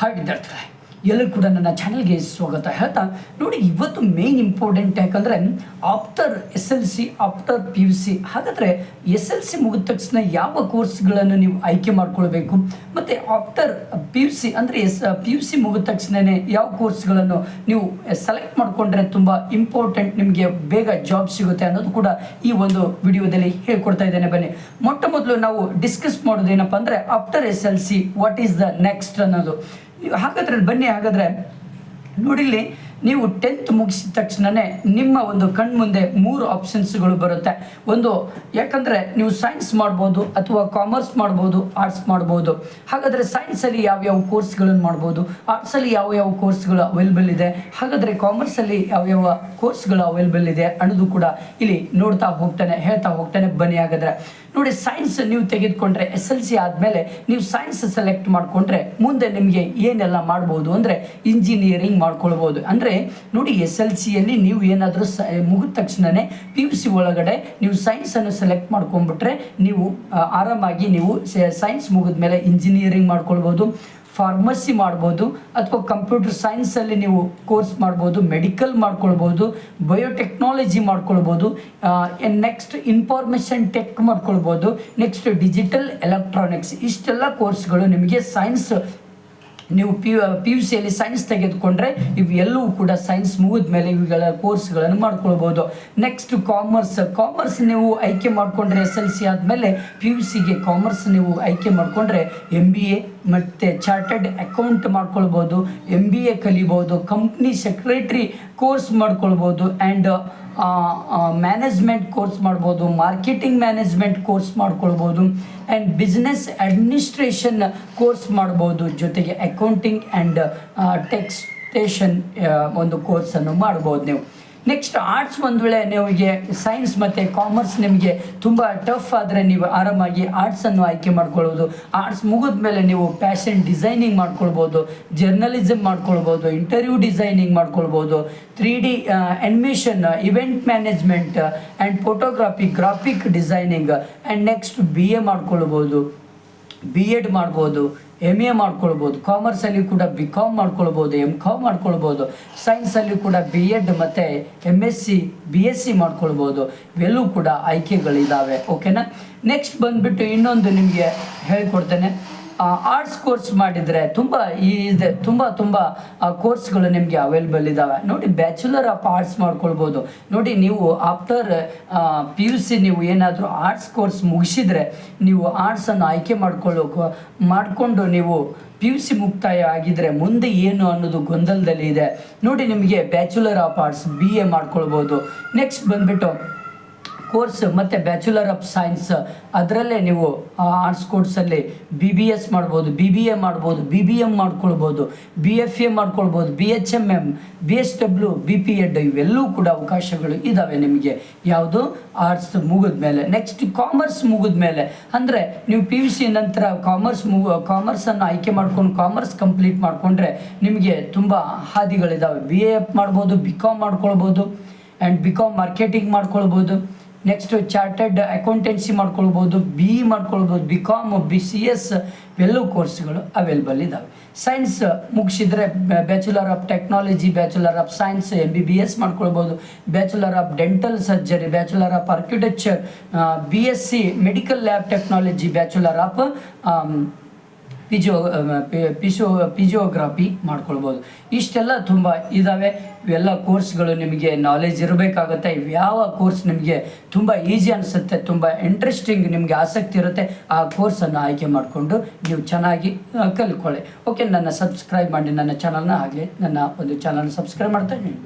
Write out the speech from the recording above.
Hi ವಿದ್ಯಾರ್ಥಿಗಳೇ, ಎಲ್ಲರೂ ಕೂಡ ನನ್ನ ಚಾನಲ್ಗೆ ಸ್ವಾಗತ ಹೇಳ್ತಾ ನೋಡಿ, ಇವತ್ತು ಮೇನ್ ಇಂಪಾರ್ಟೆಂಟ್ ಯಾಕಂದರೆ ಆಫ್ಟರ್ SLC ಆಫ್ಟರ್ PUC. ಹಾಗಾದರೆ SLC ಮುಗಿದ ತಕ್ಷಣ ಯಾವ ಕೋರ್ಸ್ಗಳನ್ನು ನೀವು ಆಯ್ಕೆ ಮಾಡ್ಕೊಳ್ಬೇಕು, ಮತ್ತು ಆಫ್ಟರ್ PUC ಅಂದರೆ PUC ಮುಗಿದ ತಕ್ಷಣವೇ ಯಾವ ಕೋರ್ಸ್ಗಳನ್ನು ನೀವು ಸೆಲೆಕ್ಟ್ ಮಾಡಿಕೊಂಡ್ರೆ ತುಂಬ ಇಂಪಾರ್ಟೆಂಟ್, ನಿಮಗೆ ಬೇಗ ಜಾಬ್ ಸಿಗುತ್ತೆ ಅನ್ನೋದು ಕೂಡ ಈ ಒಂದು ವಿಡಿಯೋದಲ್ಲಿ ಹೇಳ್ಕೊಡ್ತಾ ಇದ್ದೇನೆ. ಬನ್ನಿ, ಮೊಟ್ಟ ಮೊದಲು ನಾವು ಡಿಸ್ಕಸ್ ಮಾಡೋದೇನಪ್ಪ ಅಂದರೆ after SLC what is the next ಅನ್ನೋದು. ಹಾಗಾದರೆ ಬನ್ನಿ, ಹಾಗಾದರೆ ನೋಡಿಲ್ಲಿ ನೀವು 10th ಮುಗಿಸಿದ ತಕ್ಷಣವೇ ನಿಮ್ಮ ಒಂದು ಕಣ್ಮುಂದೆ 3 ಆಪ್ಷನ್ಸ್ಗಳು ಬರುತ್ತೆ. ಒಂದು, ಯಾಕಂದರೆ ನೀವು ಸೈನ್ಸ್ ಮಾಡ್ಬೋದು ಅಥವಾ ಕಾಮರ್ಸ್ ಮಾಡ್ಬೋದು, ಆರ್ಟ್ಸ್ ಮಾಡ್ಬೋದು. ಹಾಗಾದರೆ ಸೈನ್ಸಲ್ಲಿ ಯಾವ್ಯಾವ ಕೋರ್ಸ್ಗಳನ್ನು ಮಾಡ್ಬೋದು, ಆರ್ಟ್ಸಲ್ಲಿ ಯಾವ್ಯಾವ ಕೋರ್ಸ್ಗಳು ಅವೈಲೇಬಲ್ ಇದೆ, ಹಾಗಾದರೆ ಕಾಮರ್ಸಲ್ಲಿ ಯಾವ್ಯಾವ ಕೋರ್ಸ್ಗಳು ಅವೈಲೇಬಲ್ ಇದೆ ಅನ್ನೋದು ಕೂಡ ಇಲ್ಲಿ ಹೇಳ್ತಾ ಹೋಗ್ತಾನೆ. ಬನ್ನಿ, ಹಾಗಾದರೆ ನೋಡಿ, ಸೈನ್ಸ್ ನೀವು ತೆಗೆದುಕೊಂಡ್ರೆ SLC ಆದಮೇಲೆ ನೀವು ಸೈನ್ಸ್ ಸೆಲೆಕ್ಟ್ ಮಾಡಿಕೊಂಡ್ರೆ ಮುಂದೆ ನಿಮಗೆ ಏನೆಲ್ಲ ಮಾಡ್ಬೋದು ಅಂದರೆ ಇಂಜಿನಿಯರಿಂಗ್ ಮಾಡ್ಕೊಳ್ಬೋದು. ಅಂದರೆ ನೋಡಿ, SLCಯಲ್ಲಿ ನೀವು ಏನಾದರೂ ಮುಗಿದ ತಕ್ಷಣವೇ PUC ಒಳಗಡೆ ನೀವು ಸೈನ್ಸನ್ನು ಸೆಲೆಕ್ಟ್ ಮಾಡ್ಕೊಂಡ್ಬಿಟ್ರೆ ನೀವು ಆರಾಮಾಗಿ ನೀವು ಸೈನ್ಸ್ ಮುಗಿದ ಮೇಲೆ ಇಂಜಿನಿಯರಿಂಗ್ ಮಾಡ್ಕೊಳ್ಬೋದು, ಫಾರ್ಮಸಿ ಮಾಡ್ಬೋದು, ಅಥವಾ ಕಂಪ್ಯೂಟರ್ ಸೈನ್ಸಲ್ಲಿ ನೀವು ಕೋರ್ಸ್ ಮಾಡ್ಬೋದು, ಮೆಡಿಕಲ್ ಮಾಡ್ಕೊಳ್ಬೋದು, ಬಯೋಟೆಕ್ನಾಲಜಿ ಮಾಡ್ಕೊಳ್ಬೋದು, ನೆಕ್ಸ್ಟ್ ಇನ್ಫಾರ್ಮೇಷನ್ ಟೆಕ್ ಮಾಡ್ಕೊಳ್ಬೋದು, ನೆಕ್ಸ್ಟ್ ಡಿಜಿಟಲ್ ಎಲೆಕ್ಟ್ರಾನಿಕ್ಸ್. ಇಷ್ಟೆಲ್ಲ ಕೋರ್ಸ್ಗಳು ನಿಮಗೆ ಸೈನ್ಸ್ ನೀವು PUCಯಲ್ಲಿ ಸೈನ್ಸ್ ತೆಗೆದುಕೊಂಡ್ರೆ ಇವೆಲ್ಲವೂ ಕೂಡ ಸೈನ್ಸ್ ಮುಗಿದ ಮೇಲೆ ಇವುಗಳ ಕೋರ್ಸ್ಗಳನ್ನು ಮಾಡ್ಕೊಳ್ಬೋದು. ನೆಕ್ಸ್ಟ್ ಕಾಮರ್ಸ್ ನೀವು ಆಯ್ಕೆ ಮಾಡಿಕೊಂಡ್ರೆ SLC ಆದಮೇಲೆ PUCಗೆ ಕಾಮರ್ಸ್ ನೀವು ಆಯ್ಕೆ ಮಾಡಿಕೊಂಡ್ರೆ MBA ಮತ್ತು ಚಾರ್ಟರ್ಡ್ ಅಕೌಂಟ್ ಮಾಡ್ಕೊಳ್ಬೋದು, MBA ಕಲಿಬೋದು, ಕಂಪ್ನಿ ಸೆಕ್ರೆಟ್ರಿ ಕೋರ್ಸ್ ಮಾಡ್ಕೊಳ್ಬೋದು, ಆ್ಯಂಡ್ ಮ್ಯಾನೇಜ್ಮೆಂಟ್ ಕೋರ್ಸ್ ಮಾಡ್ಬೋದು, ಮಾರ್ಕೆಟಿಂಗ್ ಮ್ಯಾನೇಜ್ಮೆಂಟ್ ಕೋರ್ಸ್ ಮಾಡ್ಕೊಳ್ಬೋದು, ಆ್ಯಂಡ್ ಬಿಸ್ನೆಸ್ ಅಡ್ಮಿನಿಸ್ಟ್ರೇಷನ್ ಕೋರ್ಸ್ ಮಾಡ್ಬೋದು, ಜೊತೆಗೆ ಅಕೌಂಟಿಂಗ್ ಆ್ಯಂಡ್ ಟೆಕ್ಸ್ಟೇಷನ್ ಒಂದು ಕೋರ್ಸನ್ನು ಮಾಡ್ಬೋದು ನೀವು. ನೆಕ್ಸ್ಟ್ ಆರ್ಟ್ಸ್, ಒಂದು ವೇಳೆ ನಿಮಗೆ ಸೈನ್ಸ್ ಮತ್ತು ಕಾಮರ್ಸ್ ನಿಮಗೆ ತುಂಬ ಟಫ್ ಆದರೆ ನೀವು ಆರಾಮಾಗಿ ಆರ್ಟ್ಸನ್ನು ಆಯ್ಕೆ ಮಾಡ್ಕೊಳ್ಬೋದು. ಆರ್ಟ್ಸ್ ಮುಗಿದ ಮೇಲೆ ನೀವು ಫ್ಯಾಷನ್ ಡಿಸೈನಿಂಗ್ ಮಾಡ್ಕೊಳ್ಬೋದು, ಜರ್ನಲಿಸಮ್ ಮಾಡ್ಕೊಳ್ಬೋದು, ಇಂಟರ್ವ್ಯೂ ಡಿಸೈನಿಂಗ್ ಮಾಡ್ಕೊಳ್ಬೋದು, 3D animation, event management and photography, graphic designing, and next BA ಮಾಡ್ಕೊಳ್ಬೋದು, B.Ed ಮಾಡ್ಬೋದು, MA ಮಾಡ್ಕೊಳ್ಬೋದು. ಕಾಮರ್ಸಲ್ಲಿ ಕೂಡ BCom ಮಾಡ್ಕೊಳ್ಬೋದು, MCom ಮಾಡ್ಕೊಳ್ಬೋದು. ಸೈನ್ಸಲ್ಲಿ ಕೂಡ B.Ed ಮತ್ತು MSc BSc ಮಾಡ್ಕೊಳ್ಬೋದು. ಇವೆಲ್ಲೂ ಕೂಡ ಆಯ್ಕೆಗಳಿದ್ದಾವೆ. ಓಕೆನಾ? ನೆಕ್ಸ್ಟ್ ಬಂದುಬಿಟ್ಟು ಇನ್ನೊಂದು ನಿಮಗೆ ಹೇಳ್ಕೊಡ್ತೇನೆ. ಆರ್ಟ್ಸ್ ಕೋರ್ಸ್ ಮಾಡಿದರೆ ತುಂಬ ಕೋರ್ಸ್ಗಳು ನಿಮಗೆ ಅವೈಲೇಬಲ್ ಇದ್ದಾವೆ. ನೋಡಿ, ಬ್ಯಾಚುಲರ್ ಆಫ್ ಆರ್ಟ್ಸ್ ಮಾಡ್ಕೊಳ್ಬೋದು. ನೋಡಿ, ನೀವು ಆಫ್ಟರ್ PUC ನೀವು ಏನಾದರೂ ಆರ್ಟ್ಸ್ ಕೋರ್ಸ್ ಮುಗಿಸಿದರೆ ನೀವು ಆರ್ಟ್ಸನ್ನು ಆಯ್ಕೆ ಮಾಡಿಕೊಂಡು ನೀವು PUC ಮುಕ್ತಾಯ ಆಗಿದ್ರೆ ಮುಂದೆ ಏನು ಅನ್ನೋದು ಗೊಂದಲದಲ್ಲಿ ಇದೆ. ನೋಡಿ, ನಿಮಗೆ ಬ್ಯಾಚುಲರ್ ಆಫ್ ಆರ್ಟ್ಸ್ BA ಮಾಡ್ಕೊಳ್ಬೋದು. ನೆಕ್ಸ್ಟ್ ಬಂದುಬಿಟ್ಟು ಕೋರ್ಸ್ ಮತ್ತು ಬ್ಯಾಚುಲರ್ ಆಫ್ ಸೈನ್ಸ್, ಅದರಲ್ಲೇ ನೀವು ಆರ್ಟ್ಸ್ ಕೋರ್ಸಲ್ಲಿ BBS ಮಾಡ್ಬೋದು, BBA ಮಾಡ್ಬೋದು, BBM ಮಾಡ್ಕೊಳ್ಬೋದು, BFA ಮಾಡ್ಕೊಳ್ಬೋದು, BHMM, BSW, BPEd, ಇವೆಲ್ಲವೂ ಕೂಡ ಅವಕಾಶಗಳು ಇದ್ದಾವೆ ನಿಮಗೆ. ಯಾವುದು? ಆರ್ಟ್ಸ್ ಮುಗಿದ ಮೇಲೆ. ನೆಕ್ಸ್ಟ್ ಕಾಮರ್ಸ್ ಮುಗಿದ ಮೇಲೆ ಅಂದರೆ ನೀವು PUC ನಂತರ ಕಾಮರ್ಸನ್ನು ಆಯ್ಕೆ ಮಾಡ್ಕೊಂಡು ಕಾಮರ್ಸ್ ಕಂಪ್ಲೀಟ್ ಮಾಡಿಕೊಂಡ್ರೆ ನಿಮಗೆ ತುಂಬ ಹಾದಿಗಳಿದ್ದಾವೆ. BA ಮಾಡ್ಬೋದು, BCom ಮಾಡ್ಕೊಳ್ಬೋದು, ಆ್ಯಂಡ್ BCom ಮಾರ್ಕೆಟಿಂಗ್ ಮಾಡ್ಕೊಳ್ಬೋದು. ನೆಕ್ಸ್ಟ್ ಚಾರ್ಟರ್ಡ್ ಅಕೌಂಟೆನ್ಸಿ ಮಾಡ್ಕೊಳ್ಬೋದು, BE ಮಾಡ್ಕೊಳ್ಬೋದು, BCom, BCS ಇವೆಲ್ಲವೂ ಕೋರ್ಸ್ಗಳು ಅವೈಲೇಬಲ್ ಇದ್ದಾವೆ. ಸೈನ್ಸ್ ಮುಗಿಸಿದರೆ bachelor of technology, bachelor of science, MBBS ಮಾಡ್ಕೊಳ್ಬೋದು, bachelor of dental surgery, bachelor of architecture, BSc medical lab technology, bachelor of physiography ಮಾಡ್ಕೊಳ್ಬೋದು. ಇಷ್ಟೆಲ್ಲ ತುಂಬ ಇದ್ದಾವೆ. ಇವೆಲ್ಲ ಕೋರ್ಸ್ಗಳು ನಿಮಗೆ ನಾಲೆಜ್ ಇರಬೇಕಾಗುತ್ತೆ. ಯಾವ ಕೋರ್ಸ್ ನಿಮಗೆ ತುಂಬ ಈಸಿ ಅನಿಸುತ್ತೆ, ತುಂಬ ಇಂಟ್ರೆಸ್ಟಿಂಗ್, ನಿಮಗೆ ಆಸಕ್ತಿ ಇರುತ್ತೆ, ಆ ಕೋರ್ಸನ್ನು ಆಯ್ಕೆ ಮಾಡಿಕೊಂಡು ನೀವು ಚೆನ್ನಾಗಿ ಕಲಿಕೊಳ್ಳಿ. ಓಕೆ, ನನ್ನ ಸಬ್ಸ್ಕ್ರೈಬ್ ಮಾಡಿ ನನ್ನ ಚಾನಲ್ನ, ಹಾಗೆ ನನ್ನ ಒಂದು ಚಾನಲ್ನ ಸಬ್ಸ್ಕ್ರೈಬ್ ಮಾಡ್ತಾ ಇದ್ದೀನಿ.